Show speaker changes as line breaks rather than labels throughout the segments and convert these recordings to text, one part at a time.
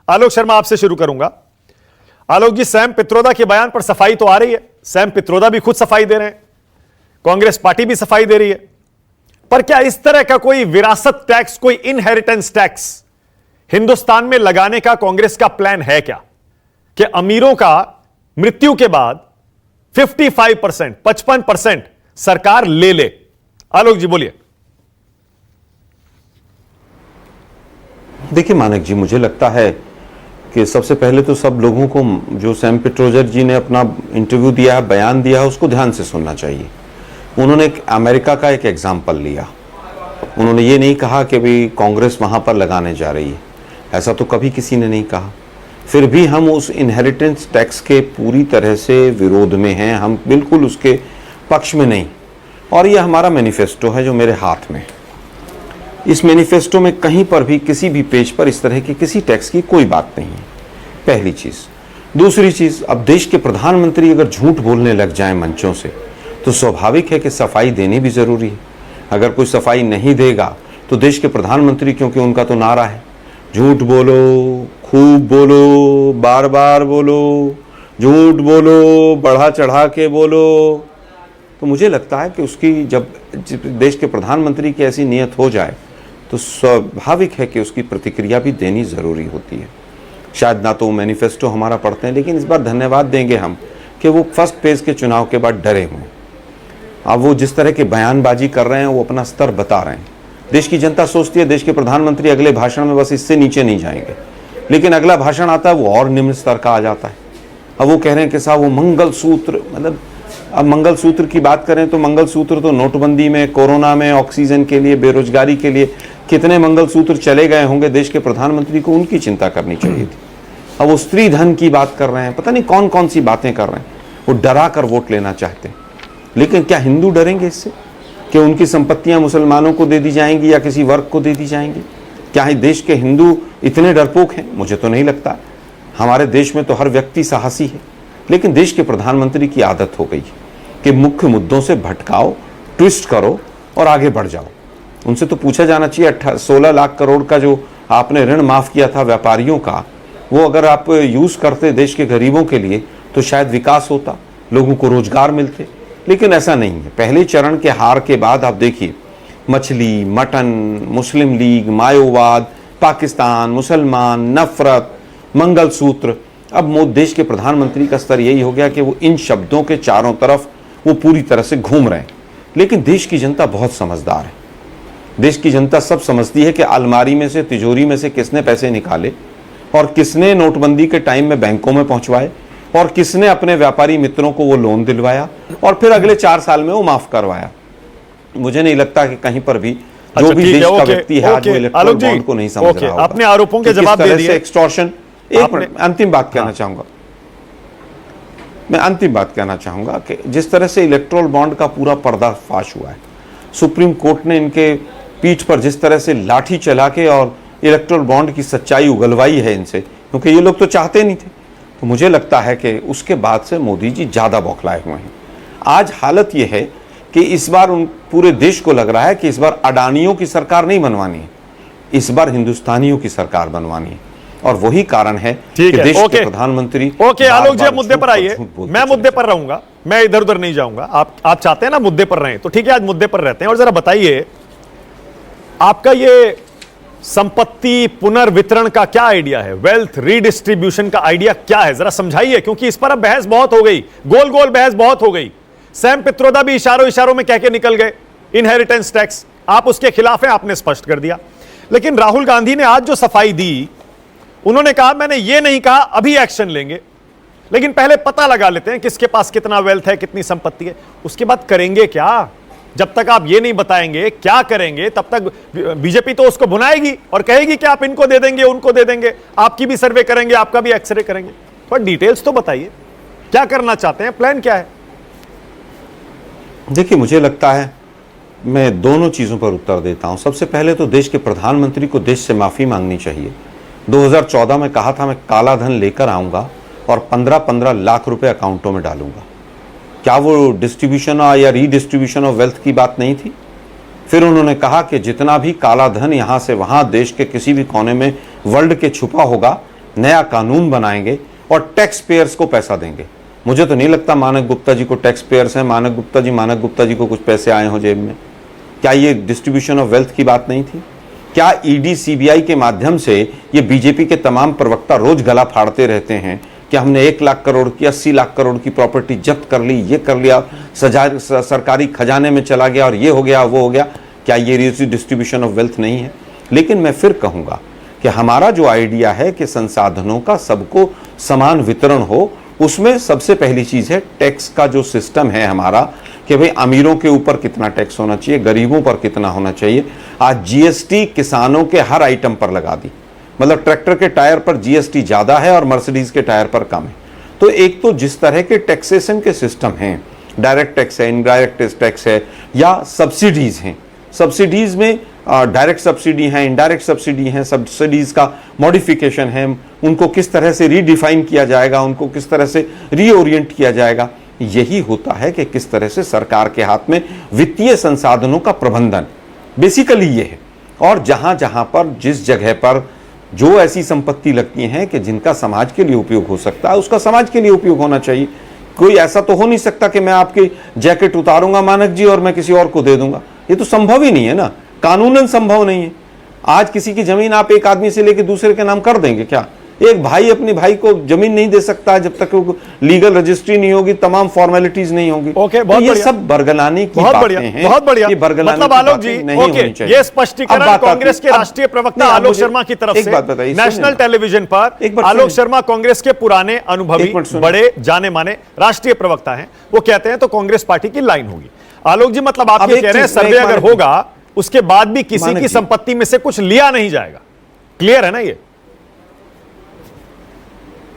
आलोक शर्मा आपसे शुरू करूंगा। आलोक जी, सैम पित्रोदा के बयान पर सफाई तो आ रही है, सैम पित्रोदा भी खुद सफाई दे रहे हैं, कांग्रेस पार्टी भी सफाई दे रही है, पर क्या इस तरह का कोई विरासत टैक्स, कोई इनहेरिटेंस टैक्स हिंदुस्तान में लगाने का कांग्रेस का प्लान है क्या, कि अमीरों का मृत्यु के बाद 55%, 55% सरकार ले ले? आलोक जी बोलिए।
देखिए मानक जी, मुझे लगता है कि सबसे पहले तो सब लोगों को जो सैम पित्रोदा जी ने अपना इंटरव्यू दिया है, बयान दिया है, उसको ध्यान से सुनना चाहिए। उन्होंने एक अमेरिका का एक एग्जाम्पल लिया। उन्होंने ये नहीं कहा कि भाई कांग्रेस वहाँ पर लगाने जा रही है, ऐसा तो कभी किसी ने नहीं कहा। फिर भी हम उस इनहेरिटेंस टैक्स के पूरी तरह से विरोध में हैं, हम बिल्कुल उसके पक्ष में नहीं। और ये हमारा मैनिफेस्टो है जो मेरे हाथ में है। इस मैनिफेस्टो में कहीं पर भी किसी भी पेज पर इस तरह की किसी टैक्स की कोई बात नहीं है, पहली चीज़। दूसरी चीज़, अब देश के प्रधानमंत्री अगर झूठ बोलने लग जाएं मंचों से, तो स्वाभाविक है कि सफाई देनी भी ज़रूरी है। अगर कोई सफाई नहीं देगा तो देश के प्रधानमंत्री, क्योंकि उनका तो नारा है झूठ बोलो, खूब बोलो, बार बार बोलो, झूठ बोलो, बढ़ा चढ़ा के बोलो, तो मुझे लगता है कि उसकी जब देश के प्रधानमंत्री की ऐसी नीयत हो जाए तो स्वाभाविक है कि उसकी प्रतिक्रिया भी देनी ज़रूरी होती है। शायद ना तो मैनिफेस्टो हमारा पढ़ते हैं, लेकिन इस बार धन्यवाद देंगे हम कि वो फर्स्ट फेज़ के चुनाव के बाद डरे हुए हैं। अब वो जिस तरह के बयानबाजी कर रहे हैं वो अपना स्तर बता रहे हैं। देश की जनता सोचती है देश के प्रधानमंत्री अगले भाषण में बस इससे नीचे नहीं जाएंगे, लेकिन अगला भाषण आता है वो और निम्न स्तर का आ जाता है। अब वो कह रहे हैं कि साहब वो मंगलसूत्र, मतलब अब मंगलसूत्र की बात करें तो मंगलसूत्र तो नोटबंदी में, कोरोना में, ऑक्सीजन के लिए, बेरोजगारी के लिए कितने मंगलसूत्र चले गए होंगे। देश के प्रधानमंत्री को उनकी चिंता करनी चाहिए थी। अब वो स्त्री धन की बात कर रहे हैं, पता नहीं कौन कौन सी बातें कर रहे हैं। वो डरा कर वोट लेना चाहते हैं, लेकिन क्या हिंदू डरेंगे इससे कि उनकी संपत्तियां मुसलमानों को दे दी जाएंगी या किसी वर्ग को दे दी जाएंगी? क्या है देश के हिंदू इतने डरपोक हैं? मुझे तो नहीं लगता। हमारे देश में तो हर व्यक्ति साहसी है, लेकिन देश के प्रधानमंत्री की आदत हो गई कि मुख्य मुद्दों से भटकाओ, ट्विस्ट करो और आगे बढ़ जाओ। उनसे तो पूछा जाना चाहिए 16 लाख करोड़ का जो आपने ऋण माफ किया था व्यापारियों का, वो अगर आप यूज करते देश के गरीबों के लिए तो शायद विकास होता, लोगों को रोजगार मिलते, लेकिन ऐसा नहीं है। पहले चरण के हार के बाद आप देखिए मछली, मटन, मुस्लिम लीग, मायोवाद, पाकिस्तान, मुसलमान, नफरत, मंगलसूत्र। अब देश के प्रधानमंत्री का स्तर यही हो गया कि वो इन शब्दों के चारों तरफ वो पूरी तरह से घूम रहे हैं। लेकिन देश की जनता बहुत समझदार है। देश की जनता सब समझती है कि अलमारी में से, तिजोरी में से किसने पैसे निकाले और किसने नोटबंदी के टाइम में बैंकों में पहुंचवाए और किसने अपने व्यापारी मित्रों को वो लोन दिलवाया और फिर अगले 4 साल में वो माफ करवाया। मुझे नहीं लगता कि कहीं पर भी जो भी देश का व्यक्ति है आज वो इलेक्टोरल बॉन्ड को नहीं समझ रहा होगा।
आपने आरोपों के जवाब दे दिए।
एक्सटॉर्शन, एक अंतिम बात कहना चाहूंगा, मैं अंतिम बात कहना चाहूंगा कि जिस तरह से इलेक्टोरल बॉन्ड का पूरा पर्दाफाश हुआ है, सुप्रीम कोर्ट ने इनके पीठ पर जिस तरह से लाठी चला के और इलेक्टोरल बॉन्ड की सच्चाई उगलवाई है इनसे, क्योंकि ये लोग तो चाहते नहीं थे, तो मुझे लगता है कि उसके बाद से मोदी जी ज़्यादा बौखलाए हुए हैं। आज हालत ये है कि इस बार उन पूरे देश को लग रहा है कि इस बार अडानियों की सरकार नहीं बनवानी है, इस बार हिंदुस्तानियों की सरकार बनवानी है। और वही कारण है कि देश के प्रधानमंत्री
आलोक जी मुद्दे पर आइए। मैं मुद्दे पर रहूंगा, मैं इधर उधर नहीं जाऊंगा। आप चाहते हैं ना मुद्दे पर रहें, तो ठीक है, आज मुद्दे पर रहते हैं। और जरा बताइए आपका ये संपत्ति पुनर्वितरण का क्या आइडिया है, वेल्थ रीडिस्ट्रीब्यूशन का आइडिया क्या है, जरा समझाइए, क्योंकि इस पर अब बहस बहुत हो गई, गोल गोल बहस बहुत हो गई। सैम पित्रोदा भी इशारों इशारों में कह के निकल गए इनहेरिटेंस टैक्स, आप उसके खिलाफ हैं, आपने स्पष्ट कर दिया। लेकिन राहुल गांधी ने आज जो सफाई दी, उन्होंने कहा मैंने ये नहीं कहा अभी एक्शन लेंगे, लेकिन पहले पता लगा लेते हैं किसके पास कितना वेल्थ है, कितनी संपत्ति है, उसके बाद करेंगे क्या। जब तक आप ये नहीं बताएंगे क्या करेंगे, तब तक बीजेपी तो उसको भुनाएगी और कहेगी कि आप इनको दे देंगे, उनको दे देंगे, आपकी भी सर्वे करेंगे, आपका भी एक्सरे करेंगे। थोड़ा डिटेल्स तो बताइए, क्या करना चाहते हैं, प्लान क्या है?
देखिए, मुझे लगता है मैं दोनों चीजों पर उत्तर देता हूं। सबसे पहले तो देश के प्रधानमंत्री को देश से माफी मांगनी चाहिए। 2014 में कहा था मैं काला धन लेकर आऊंगा और 15-15 लाख रुपए अकाउंटों में डालूंगा। क्या वो डिस्ट्रीब्यूशन या रीडिस्ट्रीब्यूशन ऑफ वेल्थ की बात नहीं थी? फिर उन्होंने कहा कि जितना भी काला धन यहां से वहां देश के किसी भी कोने में वर्ल्ड के छुपा होगा, नया कानून बनाएंगे और टैक्स पेयर्स को पैसा देंगे। मुझे तो नहीं लगता मानक गुप्ता जी को टैक्स पेयर्स हैं। मानक गुप्ता जी को कुछ पैसे आए हो जेब में। क्या ये डिस्ट्रीब्यूशन ऑफ वेल्थ की बात नहीं थी? क्या ईडी सीबीआई के माध्यम से ये बीजेपी के तमाम प्रवक्ता रोज गला फाड़ते रहते हैं कि हमने 1 लाख करोड़ की 80 लाख करोड़ की प्रॉपर्टी जब्त कर ली, ये कर लिया, सरकारी खजाने में चला गया और ये हो गया वो हो गया? क्या ये डिस्ट्रीब्यूशन ऑफ वेल्थ नहीं है? लेकिन मैं फिर कहूंगा कि हमारा जो आइडिया है कि संसाधनों का सबको समान वितरण हो, उसमें सबसे पहली चीज है टैक्स का जो सिस्टम है हमारा, कि भाई अमीरों के ऊपर कितना टैक्स होना चाहिए, गरीबों पर कितना होना चाहिए। आज जीएसटी किसानों के हर आइटम पर लगा दी, मतलब ट्रैक्टर के टायर पर जीएसटी ज्यादा है और मर्सिडीज के टायर पर कम है। तो एक तो जिस तरह के टैक्सेशन के सिस्टम हैं, डायरेक्ट टैक्स है, इनडायरेक्ट टैक्स है, या सब्सिडीज हैं, सब्सिडीज में डायरेक्ट सब्सिडी है, इनडायरेक्ट सब्सिडी है, सब्सिडीज का मॉडिफिकेशन है, उनको किस तरह से रीडिफाइन किया जाएगा, उनको किस तरह से रीओरिएंट किया जाएगा, यही होता है कि किस तरह से सरकार के हाथ में वित्तीय संसाधनों का प्रबंधन, बेसिकली ये है। और जहां जहां पर जिस जगह पर जो ऐसी संपत्ति लगती हैं कि जिनका समाज के लिए उपयोग हो सकता है, उसका समाज के लिए उपयोग होना चाहिए। कोई ऐसा तो हो नहीं सकता कि मैं आपकी जैकेट उतारूंगा मानक जी और मैं किसी और को दे दूंगा, ये तो संभव ही नहीं है ना, कानूनन संभव नहीं है। आज किसी की जमीन आप एक आदमी से लेकर दूसरे के नाम कर देंगे क्या? एक भाई अपने भाई को जमीन नहीं दे सकता जब तक लीगल रजिस्ट्री नहीं होगी, तमाम फॉर्मेलिटीज नहीं होगी।
ओके,
तो ये सब बरगलाने की बातें हैं।
बहुत बढ़िया।
ये बरगलाने
मतलब
की
आलोक
बातें
जी,
नहीं होनी चाहिए।
ये स्पष्टीकरण कांग्रेस के राष्ट्रीय प्रवक्ता आलोक शर्मा की तरफ से नेशनल टेलीविजन पर, आलोक शर्मा कांग्रेस के पुराने अनुभवी बड़े जाने माने राष्ट्रीय प्रवक्ता हैं, वो कहते हैं तो कांग्रेस पार्टी की लाइन होगी। आलोक जी, मतलब आप ये कह रहे हैं सर्वे अगर होगा उसके बाद भी किसी की संपत्ति में से कुछ लिया नहीं जाएगा, क्लियर है ना? ये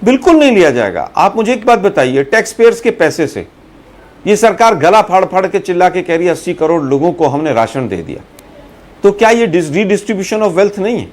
बिल्कुल नहीं लिया जाएगा। आप मुझे एक बात बताइए, टैक्स पेयर्स के पैसे से ये सरकार गला फाड़ फाड़ के चिल्ला के कह रही है 80 करोड़ लोगों को हमने राशन दे दिया, तो क्या ये रीडिस्ट्रीब्यूशन ऑफ वेल्थ नहीं है?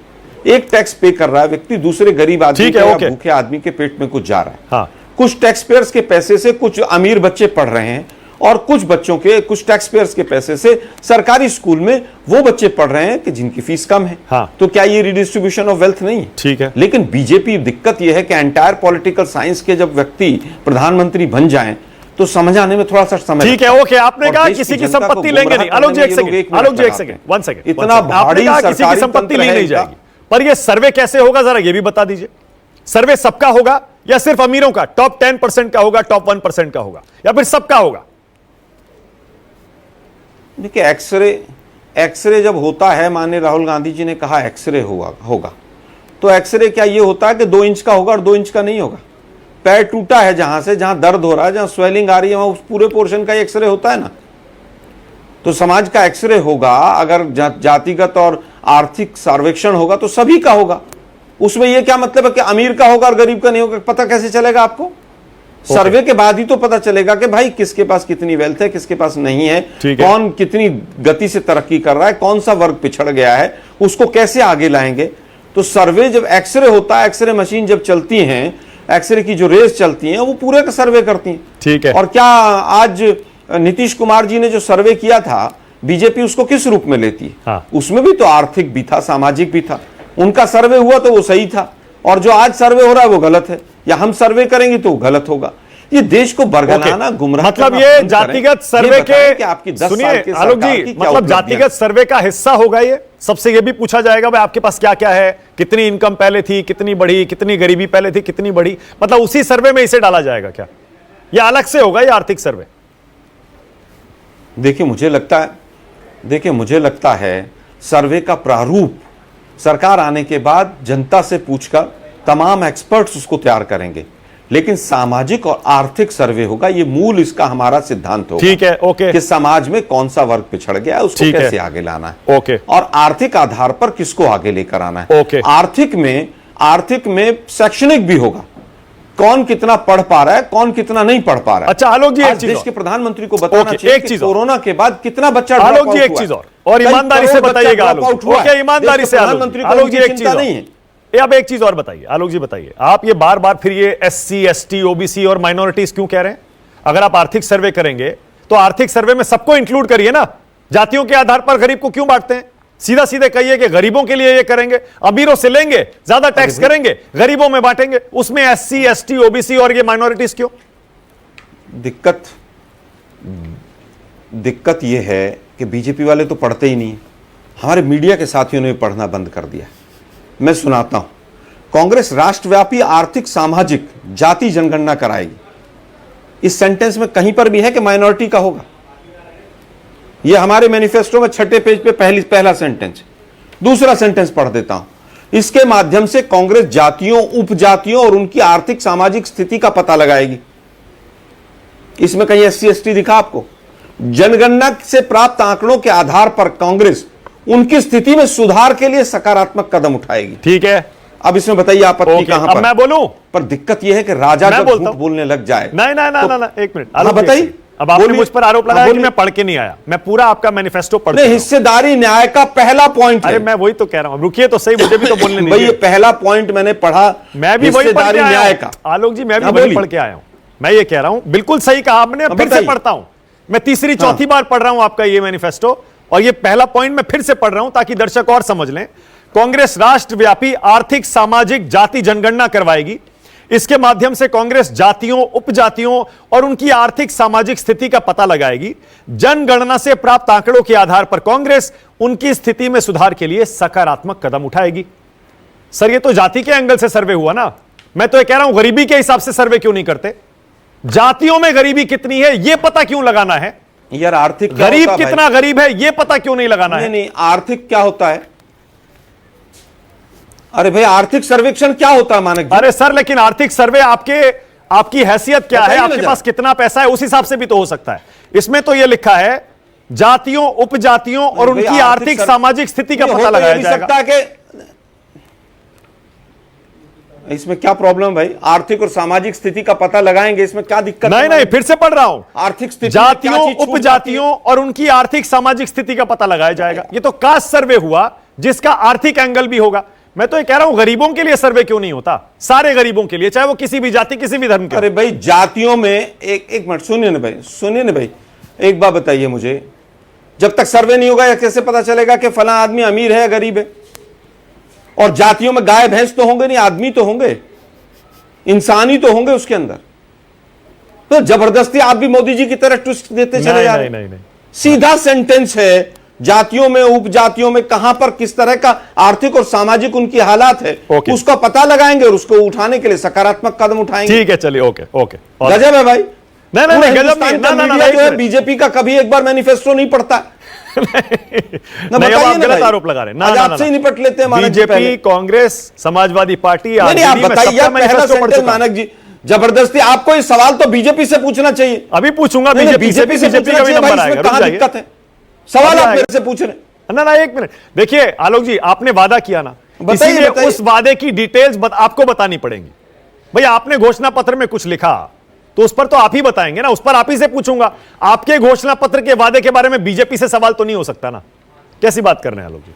एक टैक्स पे कर रहा है व्यक्ति, दूसरे गरीब आदमी के या भूखे आदमी के पेट में कुछ जा रहा है।
हाँ।
कुछ टैक्स पेयर्स के पैसे से कुछ अमीर बच्चे पढ़ रहे हैं और कुछ बच्चों के, कुछ टैक्स पेयर्स के पैसे से सरकारी स्कूल में वो बच्चे पढ़ रहे हैं कि जिनकी फीस कम है।
हाँ।
तो क्या ये रिडिस्ट्रीब्यूशन ऑफ वेल्थ नहीं है?
ठीक है।
लेकिन बीजेपी, दिक्कत यह है कि एंटायर पॉलिटिकल साइंस के जब व्यक्ति प्रधानमंत्री बन जाएं तो समझ आने में थोड़ा सा समय।
ठीक है, ओके, आपने कहा किसी की संपत्ति लेंगे नहीं। आलोक जी एक सेकंड, आलोक जी एक सेकंड, 1 सेकंड,
इतना भारी
किसी की संपत्ति ली नहीं जाएगी, पर यह सर्वे कैसे होगा जरा ये भी बता दीजिए। सर्वे सबका होगा या सिर्फ अमीरों का, टॉप 10% का होगा, टॉप 1% का होगा, या फिर सबका होगा?
देखिए, एक्सरे जब होता है, माननीय राहुल गांधी जी ने कहा एक्सरे होगा, तो एक्सरे क्या ये होता है कि 2 इंच का होगा और 2 इंच का नहीं होगा? पैर टूटा है जहां दर्द हो रहा है, जहां स्वेलिंग आ रही है, वहां उस पूरे पोर्शन का एक्सरे होता है ना। तो समाज का एक्सरे होगा, अगर जातिगत और आर्थिक सर्वेक्षण होगा तो सभी का होगा। उसमें यह क्या मतलब है कि अमीर का होगा और गरीब का नहीं होगा? पता कैसे चलेगा आपको? सर्वे के बाद ही तो पता चलेगा कि भाई किसके पास कितनी वेल्थ है, किसके पास नहीं है, कौन कितनी गति से तरक्की कर रहा है, कौन सा वर्ग पिछड़ गया है, उसको कैसे आगे लाएंगे। तो सर्वे जब एक्सरे होता है, एक्सरे मशीन जब चलती हैं, एक्सरे की जो रेस चलती हैं, वो पूरे का सर्वे करती हैं।
ठीक है।
और क्या आज नीतीश कुमार जी ने जो सर्वे किया था, बीजेपी उसको किस रूप में लेती है?
हाँ।
उसमें भी तो आर्थिक भी था, सामाजिक भी था। उनका सर्वे हुआ तो वो सही था, और जो आज सर्वे हो रहा है वो गलत है, या हम सर्वे करेंगे तो गलत होगा। ये देश को बरगलाना, गुमराह,
मतलब ये जातिगत सर्वे के,
आपकी 10
सुनिए
साल के
आलोक जी, मतलब जातिगत सर्वे का हिस्सा होगा ये। सबसे ये भी पूछा जाएगा भाई आपके पास क्या क्या है, कितनी इनकम पहले थी, कितनी बढ़ी, कितनी गरीबी पहले थी, कितनी बढ़ी, मतलब उसी सर्वे में इसे डाला जाएगा क्या, या अलग से होगा ये आर्थिक सर्वे?
देखिए मुझे लगता है सर्वे का प्रारूप सरकार आने के बाद जनता से पूछकर तमाम एक्सपर्ट्स उसको तैयार करेंगे, लेकिन सामाजिक और आर्थिक सर्वे होगा। ये मूल इसका हमारा सिद्धांत होगा।
ठीक है, ओके।
कि समाज में कौन सा वर्ग पिछड़ गया है, उसको कैसे आगे लाना है,
ओके,
और आर्थिक आधार पर किसको आगे लेकर आना है,
ओके।
आर्थिक में शैक्षणिक भी होगा, कौन कितना पढ़ पा रहा है, कौन कितना नहीं पढ़ पा रहा है।
अच्छा आलोक जी, एक चीज
देश के प्रधानमंत्री को बताना चाहिए कि कोरोना के बाद कितना बच्चा
आलोक जी एक चीज और ईमानदारी से बताइएगा आलोक, ओके, ईमानदारी से आलोक जी एक चीज नहीं है। अब एक चीज और बताइए आलोक जी, बताइए आप ये बार बार फिर ये एससी, एसटी, ओबीसी और माइनॉरिटीज क्यों कह रहे हैं? अगर आप आर्थिक सर्वे करेंगे तो आर्थिक सर्वे में सबको इंक्लूड करिए ना, जातियों के आधार पर गरीब को क्यों बांटते हैं? सीधा सीधे कहिए कि गरीबों के लिए ये करेंगे, अमीरों से लेंगे, ज्यादा टैक्स करेंगे, गरीबों में बांटेंगे, उसमें एससी, एसटी, ओबीसी और ये माइनॉरिटीज क्यों?
दिक्कत यह है कि बीजेपी वाले तो पढ़ते ही नहीं, हमारे मीडिया के साथियों ने पढ़ना बंद कर दिया। मैं सुनाता हूं, कांग्रेस राष्ट्रव्यापी आर्थिक सामाजिक जाति जनगणना कराएगी। इस सेंटेंस में कहीं पर भी है कि माइनॉरिटी का होगा? यह हमारे मैनिफेस्टो में 6 पेज पे पहला सेंटेंस। दूसरा सेंटेंस पढ़ देता हूं, इसके माध्यम से कांग्रेस जातियों, उपजातियों और उनकी आर्थिक सामाजिक स्थिति का पता लगाएगी। इसमें कहीं एससी एसटी दिखा आपको? जनगणना से प्राप्त आंकड़ों के आधार पर कांग्रेस उनकी स्थिति में सुधार के लिए सकारात्मक कदम उठाएगी।
ठीक है,
अब इसमें बताइए आपत्ति कहां पर?
अब मैं बोलूं?
पर दिक्कत यह है कि राजा जब झूठ बोलने लग जाए।
नहीं नहीं नहीं नहीं, एक मिनट,
हाँ बताइए।
अब आपने मुझ पर आरोप लगाया कि मैं पढ़ के नहीं आया। मैं पूरा आपका मैनिफेस्टो पढ़ के।
हिस्सेदारी न्याय का पहला पॉइंट है।
अरे मैं वही तो कह रहा हूं, रुकिए तो सही, मुझे भी तो बोलने दीजिए।
भाई ये पहला पॉइंट मैंने पढ़ा,
मैं भी वही पढ़ के आया हूं।
का।
आलोक जी, मैं भी वही पढ़ के आया हूं। मैं ये कह रहा हूं, बिल्कुल सही कहा आपने, फिर से पढ़ता हूं। मैं तीसरी चौथी बार पढ़ रहा हूं आपका ये मैनिफेस्टो, और ये पहला पॉइंट मैं फिर से पढ़ रहा हूं ताकि दर्शक और समझ लें। कांग्रेस राष्ट्रव्यापी आर्थिक सामाजिक जाति जनगणना करवाएगी। इसके माध्यम से कांग्रेस जातियों, उपजातियों और उनकी आर्थिक सामाजिक स्थिति का पता लगाएगी। जनगणना से प्राप्त आंकड़ों के आधार पर कांग्रेस उनकी स्थिति में सुधार के लिए सकारात्मक कदम उठाएगी। सर ये तो जाति के एंगल से सर्वे हुआ ना, मैं तो ये कह रहा हूं गरीबी के हिसाब से सर्वे क्यों नहीं करते? जातियों में गरीबी कितनी है ये पता क्यों लगाना है
यार? आर्थिक
गरीब कितना गरीब है ये पता क्यों नहीं लगाना है?
नहीं, आर्थिक क्या होता है? अरे भाई आर्थिक सर्वेक्षण क्या होता है मानक जी?
अरे सर, लेकिन आर्थिक सर्वे आपकी हैसियत क्या है, आपके पास कितना पैसा है, उस हिसाब से भी तो हो सकता है। इसमें तो यह लिखा है जातियों, उपजातियों और उनकी आर्थिक सामाजिक स्थिति का पता लगाया जाएगा।
इसमें क्या प्रॉब्लम भाई? आर्थिक और सामाजिक स्थिति का पता लगाएंगे, इसमें क्या दिक्कत?
नहीं, फिर से पढ़ रहा हूं।
आर्थिक स्थिति,
जातियों, उपजातियों और उनकी आर्थिक सामाजिक स्थिति का पता लगाया जाएगा। ये तो कास्ट सर्वे हुआ जिसका आर्थिक एंगल भी होगा। मैं तो ये कह रहा हूं गरीबों के लिए सर्वे क्यों नहीं होता? सारे गरीबों के लिए, चाहे वो किसी भी जाति, किसी भी धर्म के।
अरे भाई जातियों में एक मिनट सुनिए ना भाई, एक बात बताइए मुझे, जब तक सर्वे नहीं होगा कैसे पता चलेगा कि फला आदमी अमीर है या गरीब है? और जातियों में गाय भैंस तो होंगे नहीं, आदमी तो होंगे, इंसान ही तो होंगे उसके अंदर। तो जबरदस्ती आप भी मोदी जी की तरह ट्विस्ट देते चले जा रहे हैं। नहीं। सीधा सेंटेंस है, जातियों में, उपजातियों में कहां पर किस तरह का आर्थिक और सामाजिक उनकी हालात है, उसका पता लगाएंगे और उसको उठाने के लिए सकारात्मक कदम उठाएंगे।
ठीक है, चलिए, ओके।
गजब है भाई।
नहीं, गजब नहीं।
बीजेपी का कभी एक बार मैनिफेस्टो नहीं पढ़ता।
नहीं, आप गलत आरोप लगा रहे हैं।
आज आपसे ही निपट लेते हैं
बीजेपी, कांग्रेस, समाजवादी पार्टी।
आप बताइए मानक जी, जबरदस्ती आपको ये सवाल तो बीजेपी से पूछना चाहिए।
अभी पूछूंगा बीजेपी से का भी नंबर आएगा।
कहां दिक्कत है? सवाल आप मेरे से पूछ रहे।
ना, एक मिनट देखिए आलोक जी, आपने वादा किया ना, इसीलिए उस वादे की डिटेल्स आपको बतानी पड़ेंगी। भाई आपने घोषणा पत्र में कुछ लिखा तो उस पर तो आप ही बताएंगे ना, उस पर आप ही से पूछूंगा। आपके घोषणा पत्र के वादे के बारे में बीजेपी से सवाल तो नहीं हो सकता ना? कैसी बात कर रहे हैं आलोक जी?